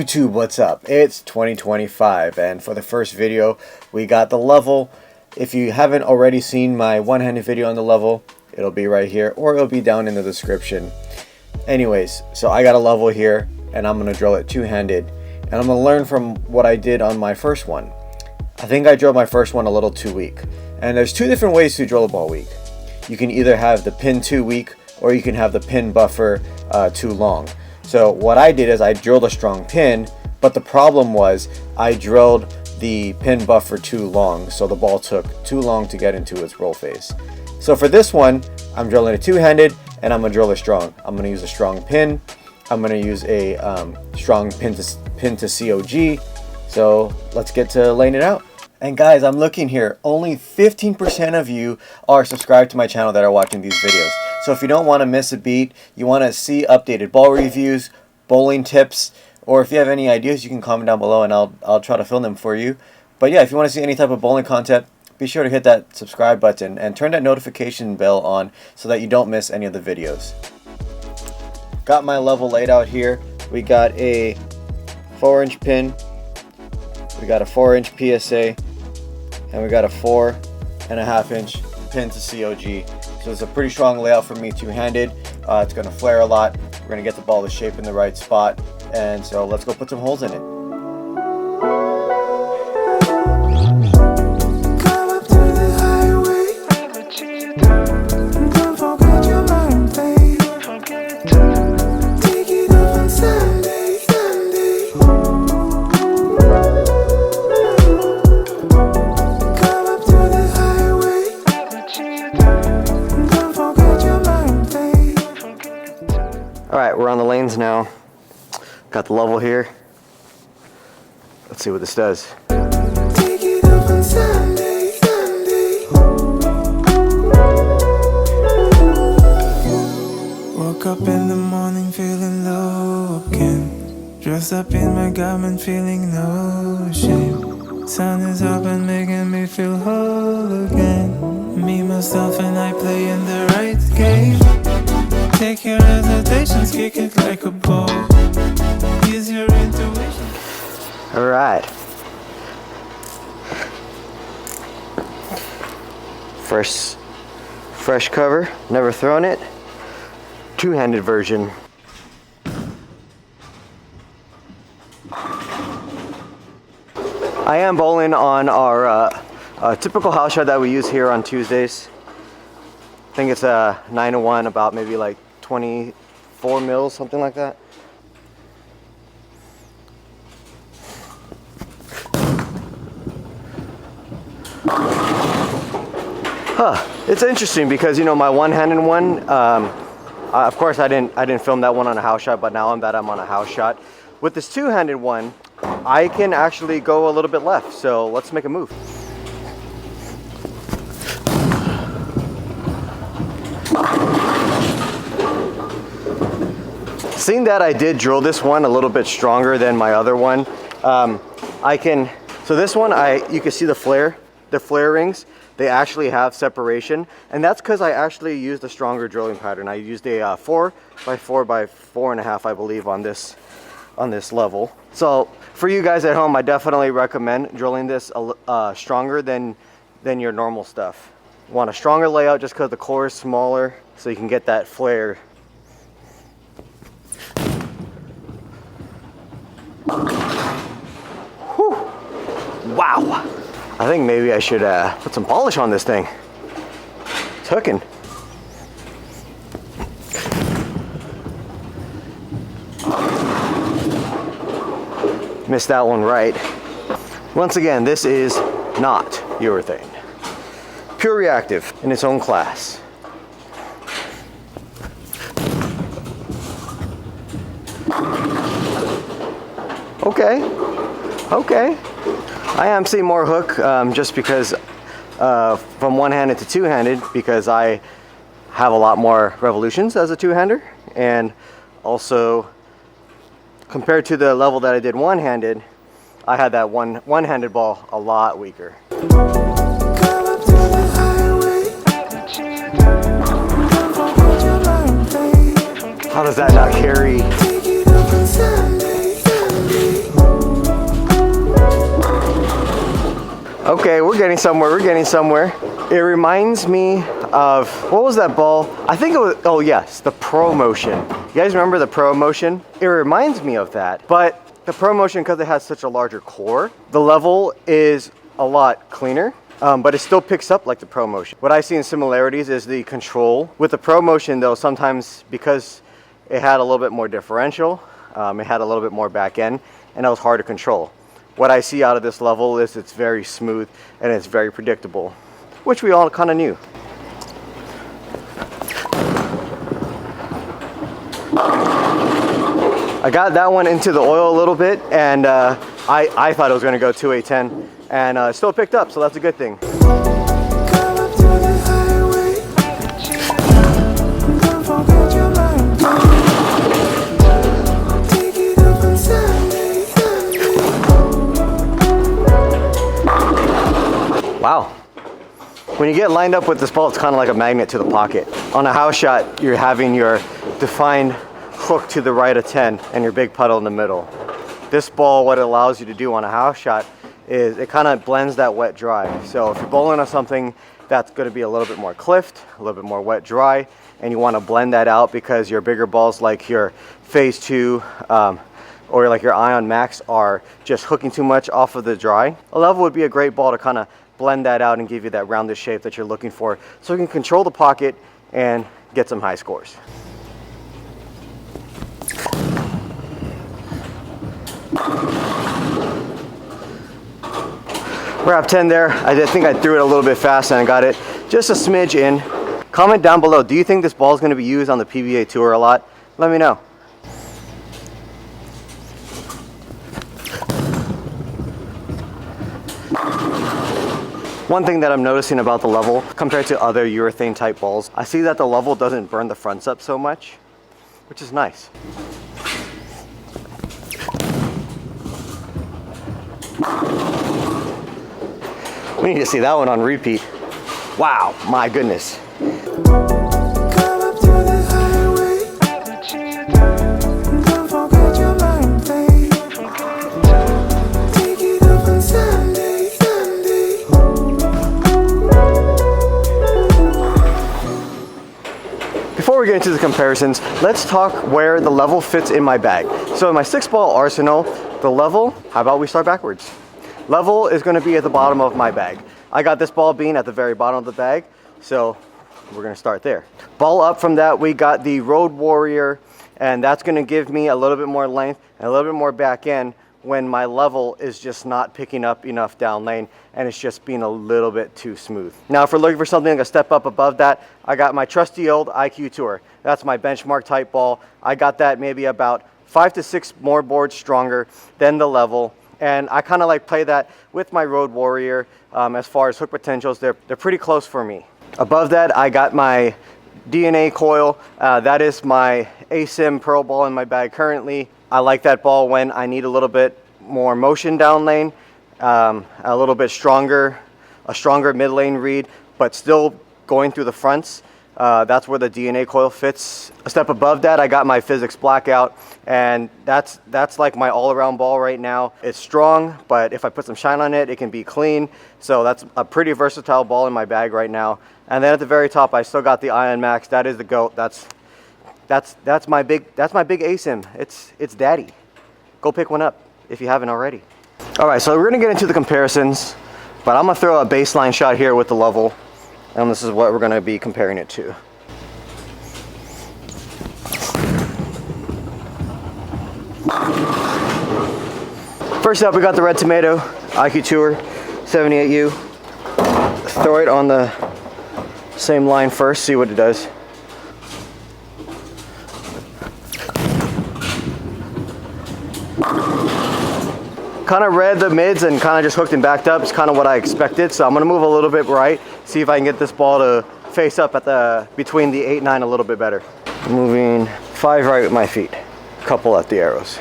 YouTube, what's up? It's 2025, and for the first video we got the level. If you haven't already seen my one-handed video on the level, it'll be right here or it'll be down in the description. Anyways, so I got a level here and I'm gonna drill it two-handed, and I'm gonna learn from what I did on my first one. I think I drilled my first one a little too weak, and there's two different ways to drill a ball weak. You can either have the pin too weak or you can have the pin buffer too long. So what I did is I drilled a strong pin, but the problem was I drilled the pin buffer too long, so the ball took too long to get into its roll phase. So for this one, I'm drilling it two-handed and I'm gonna drill it strong. I'm gonna use a strong pin. I'm gonna use a strong pin to COG. So let's get to laying it out. And guys, I'm looking here, only 15% of you are subscribed to my channel that are watching these videos. So if you don't want to miss a beat, you want to see updated ball reviews, bowling tips, or if you have any ideas, you can comment down below and I'll try to film them for you. But yeah, if you want to see any type of bowling content, be sure to hit that subscribe button and turn that notification bell on so that you don't miss any of the videos. Got my level laid out here. We got a 4-inch pin, we got a 4-inch PSA, and we got a 4.5-inch pin to COG. So it's a pretty strong layout for me two-handed. It's going to flare a lot. We're going to get the ball to shape in the right spot. And so let's go put some holes in it. Alright, we're on the lanes now. Got the level here. Let's see what this does. Woke up in the morning feeling low again. Dressed up in my garment feeling no shame. Sun is up and making me feel whole again. Me, myself and I playing the right game. Take your hesitations, kick it like a ball. Use your intuition. Alright. Fresh cover, never thrown it. Two-handed version. I am bowling on our typical house shot that we use here on Tuesdays. I think it's a 9-1, about maybe like 24 mils, something like that. It's interesting because, you know, my one-handed one, of course I didn't film that one on a house shot, but now that I'm on a house shot, with this two-handed one, I can actually go a little bit left. So let's make a move. Seeing that I did drill this one a little bit stronger than my other one, so this one, you can see the flare rings, they actually have separation, and that's because I actually used a stronger drilling pattern. I used a 4x4 by 4.5, I believe, on this level. So for you guys at home, I definitely recommend drilling this stronger than your normal stuff. You want a stronger layout just because the core is smaller, so you can get that flare. Whew. Wow, I think maybe I should put some polish on this thing. It's hooking. Missed that one right. Once again, this is not urethane. Pure reactive in its own class. Okay. I am seeing more hook just because from one-handed to two-handed, because I have a lot more revolutions as a two-hander, and also compared to the level that I did one-handed, I had that one-handed ball a lot weaker. How does that not carry? Okay, we're getting somewhere, we're getting somewhere. It reminds me of, what was that ball? I think it was, oh yes, the Pro Motion. You guys remember the Pro Motion? It reminds me of that, but the Pro Motion, because it has such a larger core, the level is a lot cleaner, but it still picks up like the Pro Motion. What I see in similarities is the control. With the Pro Motion though, sometimes because it had a little bit more differential, it had a little bit more back end, and it was hard to control. What I see out of this level is it's very smooth and it's very predictable, which we all kind of knew. I got that one into the oil a little bit, and I thought it was going to go 2A10, and still picked up, so that's a good thing. Wow. When you get lined up with this ball, it's kind of like a magnet to the pocket. On a house shot, you're having your defined hook to the right of 10 and your big puddle in the middle. This ball, what it allows you to do on a house shot is it kind of blends that wet dry. So if you're bowling on something that's going to be a little bit more cliffed, a little bit more wet dry, and you want to blend that out because your bigger balls like your Phase 2 or like your Ion Max are just hooking too much off of the dry, a level would be a great ball to kind of blend that out and give you that rounded shape that you're looking for, so you can control the pocket and get some high scores. We're up 10 there. I think I threw it a little bit fast and I got it just a smidge in. Comment down below, do you think this ball is going to be used on the PBA Tour a lot? Let me know. One thing that I'm noticing about the level compared to other urethane type balls, I see that the level doesn't burn the fronts up so much, which is nice. We need to see that one on repeat. Wow, my goodness. Before we get into the comparisons, let's talk where the level fits in my bag. So in my 6-ball arsenal, the level, how about we start backwards? Level is going to be at the bottom of my bag. I got this ball being at the very bottom of the bag, so we're going to start there. Ball up from that, we got the Road Warrior, and that's going to give me a little bit more length and a little bit more back end when my level is just not picking up enough down lane and it's just being a little bit too smooth. Now if we're looking for something like a step up above that, I got my trusty old IQ Tour. That's my benchmark type ball. I got that maybe about 5 to 6 more boards stronger than the level, and I kind of like play that with my Road Warrior. As far as hook potentials, they're pretty close for me. Above that, I got my DNA coil. That is my ASIM Pearl ball in my bag currently. I like that ball when I need a little bit more motion down lane, a little bit stronger, a stronger mid lane read, but still going through the fronts. That's where the DNA coil fits. A step above that, I got my Physics Blackout, and that's like my all-around ball right now. It's strong, but if I put some shine on it, it can be clean. So that's a pretty versatile ball in my bag right now. And then at the very top, I still got the Ion Max. That is the GOAT. That's my big ASIM. It's daddy. Go pick one up if you haven't already. All right, so we're gonna get into the comparisons, but I'm gonna throw a baseline shot here with the level, and this is what we're gonna be comparing it to. First up, we got the Red Tomato IQ Tour 78U. Throw it on the same line first, see what it does. Kind of read the mids and kind of just hooked and backed up. It's kind of what I expected. So I'm going to move a little bit right, see if I can get this ball to face up at between the 8-9 a little bit better. Moving 5 right with my feet, couple at the arrows.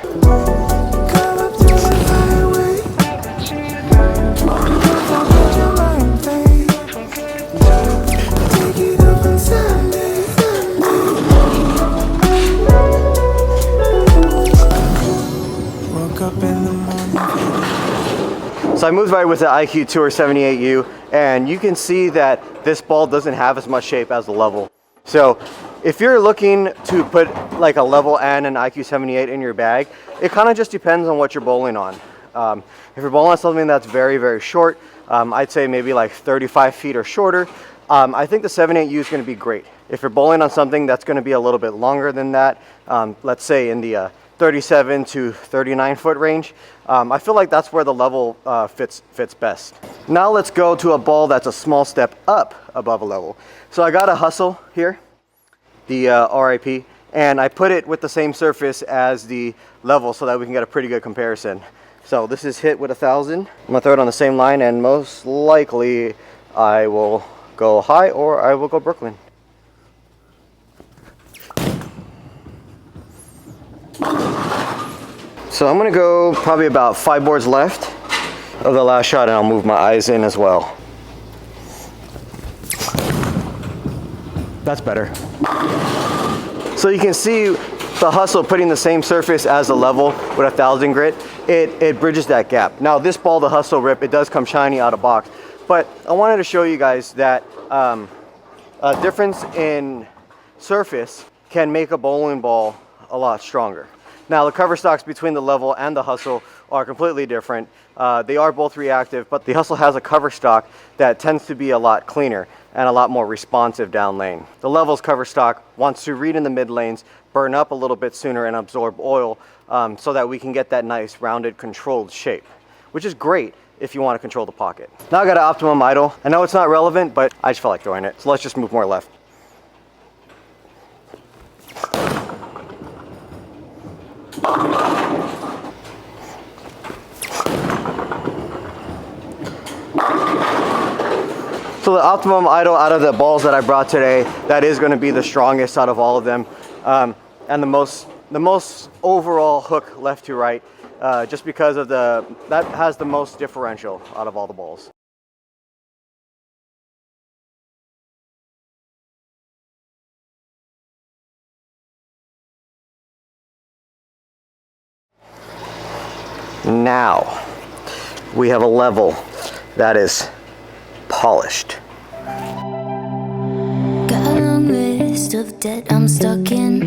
So I moved right with the IQ Tour 78U, and you can see that this ball doesn't have as much shape as the level. So if you're looking to put like a level and an IQ 78 in your bag, it kind of just depends on what you're bowling on. If you're bowling on something that's very, very short, I'd say maybe like 35 feet or shorter, I think the 78U is going to be great. If you're bowling on something that's going to be a little bit longer than that, let's say in the 37 to 39 foot range, I feel like that's where the level fits best. Now let's go to a ball that's a small step up above a level. So I got a Hustle here, the RIP, and I put it with the same surface as the level so that we can get a pretty good comparison. So this is hit with 1,000. I'm gonna throw it on the same line, and most likely I will go high or I will go Brooklyn. So I'm gonna go probably about 5 boards left of the last shot, and I'll move my eyes in as well. That's better. So you can see the Hustle putting the same surface as the level with 1,000 grit. It bridges that gap. Now this ball, the Hustle RIP, it does come shiny out of box, but I wanted to show you guys that a difference in surface can make a bowling ball a lot stronger. Now the cover stocks between the level and the Hustle are completely different. They are both reactive, but the Hustle has a cover stock that tends to be a lot cleaner and a lot more responsive down lane. The level's cover stock wants to read in the mid lanes, burn up a little bit sooner and absorb oil so that we can get that nice rounded controlled shape, which is great if you want to control the pocket. Now I got an Optimum Idol. I know it's not relevant, but I just felt like throwing it. So let's just move more left. So the Optimum Idol, out of the balls that I brought today, that is going to be the strongest out of all of them, and the most overall hook left to right, just because of that has the most differential out of all the balls. Now we have a level that is polished. Got a long list of debt I'm stuck in.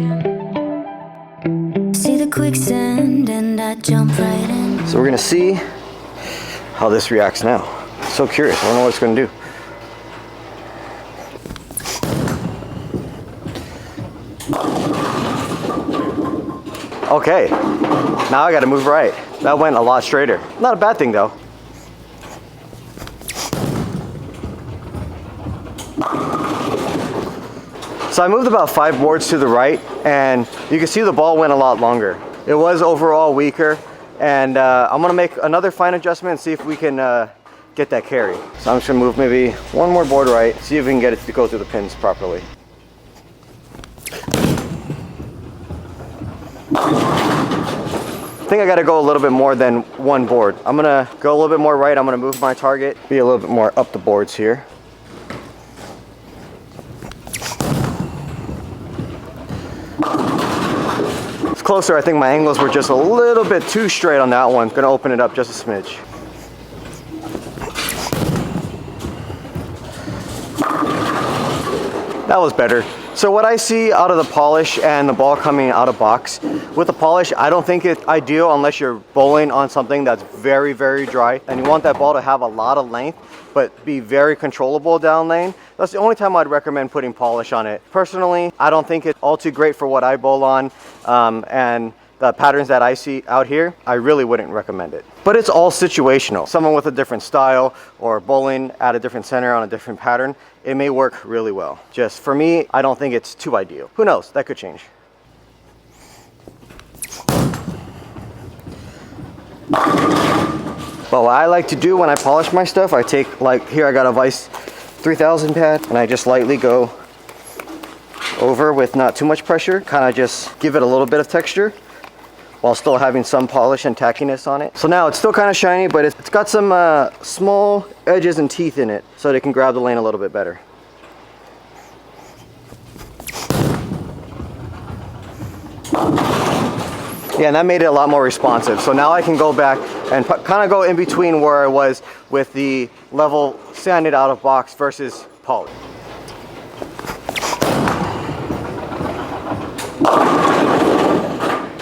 See the quicksand and I jump right in. So we're gonna see how this reacts now. So curious, I don't know what it's gonna do. Okay, now I gotta move right. That went a lot straighter. Not a bad thing though. So I moved about 5 boards to the right, and you can see the ball went a lot longer. It was overall weaker, and I'm gonna make another fine adjustment and see if we can get that carry. So I'm just gonna move maybe 1 more board right, see if we can get it to go through the pins properly. I think I gotta go a little bit more than 1 board. I'm gonna go a little bit more right. I'm gonna move my target, be a little bit more up the boards here. It's closer. I think my angles were just a little bit too straight on that one. Gonna open it up just a smidge. That was better. So what I see out of the polish and the ball coming out of box, with the polish, I don't think it's ideal unless you're bowling on something that's very, very dry and you want that ball to have a lot of length but be very controllable down lane. That's the only time I'd recommend putting polish on it. Personally, I don't think it's all too great for what I bowl on, and the patterns that I see out here, I really wouldn't recommend it. But it's all situational. Someone with a different style or bowling at a different center on a different pattern, it may work really well. Just for me, I don't think it's too ideal. Who knows, that could change. Well, what I like to do when I polish my stuff, I take, like here I got a Vise 3000 pad, and I just lightly go over with not too much pressure, kind of just give it a little bit of texture while still having some polish and tackiness on it. So now it's still kind of shiny, but it's got some small edges and teeth in it so they can grab the lane a little bit better. Yeah, and that made it a lot more responsive. So now I can go back and kind of go in between where I was with the level sanded out of box versus polished.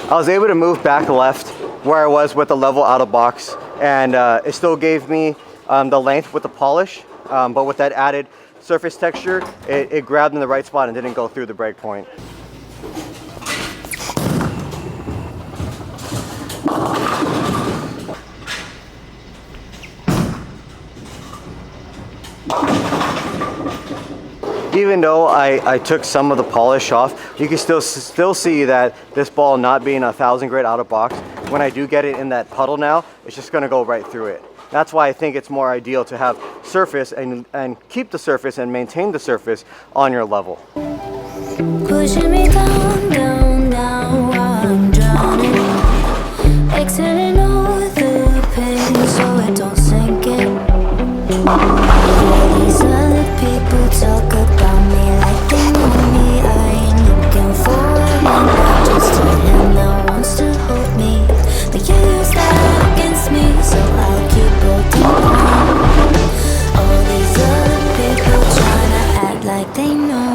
I was able to move back left where I was with the level out of box, and it still gave me the length with the polish, but with that added surface texture, it grabbed in the right spot and didn't go through the break point. Even though I took some of the polish off, you can still see that this ball not being 1000 grit out of box, when I do get it in that puddle now, it's just gonna go right through it. That's why I think it's more ideal to have surface and keep the surface and maintain the surface on your level. Pushing me down, down, down while I'm drowning. Exhaling all the pain so it don't sink in. These other people talk about me like they know me. I ain't looking forward, and just to him that wants to hold me. But you use that against me, so I'll keep holding on. All these other people trying to act like they know.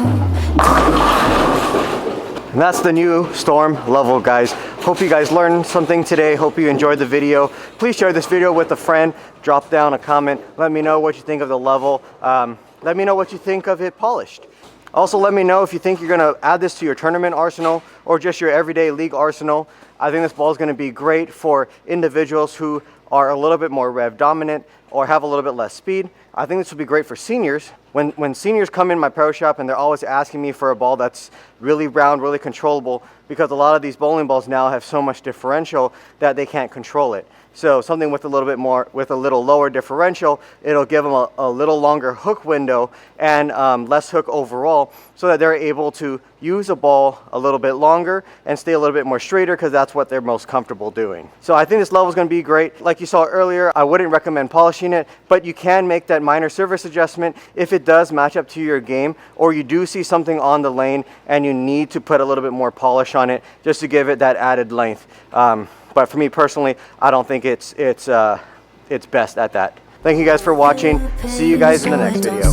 And that's the new Storm level, guys. Hope you guys learned something today. Hope you enjoyed the video. Please share this video with a friend. Drop down a comment. Let me know what you think of the level. Let me know what you think of it polished. Also, let me know if you think you're gonna add this to your tournament arsenal or just your everyday league arsenal. I think this ball is gonna be great for individuals who are a little bit more rev dominant or have a little bit less speed. I think this would be great for seniors. When seniors come in my pro shop and they're always asking me for a ball that's really round, really controllable, because a lot of these bowling balls now have so much differential that they can't control it. So something with a little bit more, with a little lower differential, it'll give them a little longer hook window and less hook overall, so that they're able to use a ball a little bit longer and stay a little bit more straighter, because that's what they're most comfortable doing. So I think this level is going to be great. Like you saw earlier, I wouldn't recommend polishing it, but you can make that minor surface adjustment if it does match up to your game, or you do see something on the lane and you need to put a little bit more polish on it just to give it that added length. But for me personally, I don't think it's best at that. Thank you guys for watching. See you guys in the next video.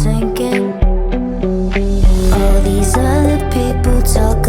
All these other people talk